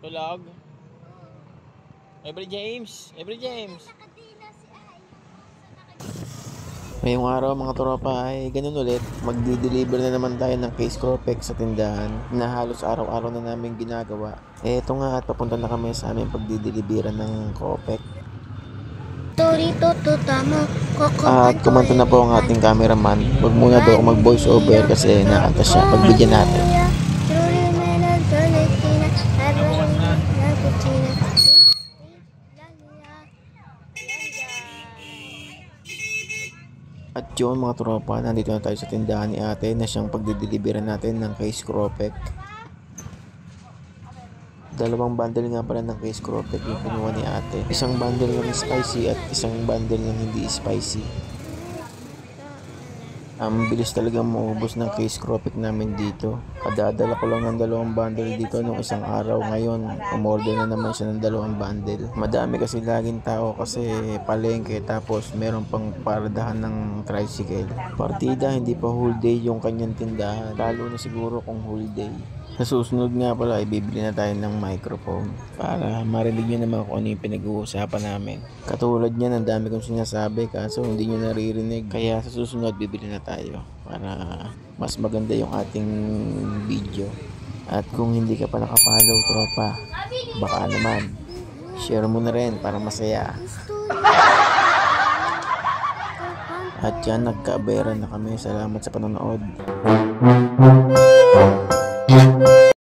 Tulog. Every James. Ngayong araw mga tropa ay ganun ulit. Magdi-deliver na naman tayo ng case Cropec sa tindahan na halos araw-araw na namin ginagawa. Eto nga at papunta na kami sa aming pagdi-deliveran ng Cropec. At kumanta na po ang ating cameraman. Huwag muna daw ako mag-voice over kasi nakanta siya. Pagbigyan natin. At yun mga tropa, nandito na tayo sa tindahan ni ate na siyang pagdideliveran natin ng case Cropec. Dalawang bundle nga pala ng case Cropec yung kinuha ni ate. Isang bundle ng spicy at isang bundle ng hindi spicy. Ang bilis talaga maubos ng case Cropec namin dito. Kadadala ko lang ng dalawang bundle dito nung isang araw. Ngayon, umorder na naman siya ng dalawang bundle. Madami kasi laging tao kasi palengke tapos meron pang paradahan ng tricycle. Partida, hindi pa whole day yung kanyang tindahan. Lalo na siguro kung whole day. Sa susunod nga pala, ibibili na tayo ng microphone para marinig nyo naman kung ano yung pinag-uusapan namin. Katulad niyan, ang dami kong sinasabi kaso hindi nyo naririnig. Kaya sa susunod, bibili na tayo para mas maganda yung ating video. At kung hindi ka pa nakapollow, tropa, baka naman, share mo na rin para masaya. At yan, nagkaabera na kami. Salamat sa panonood.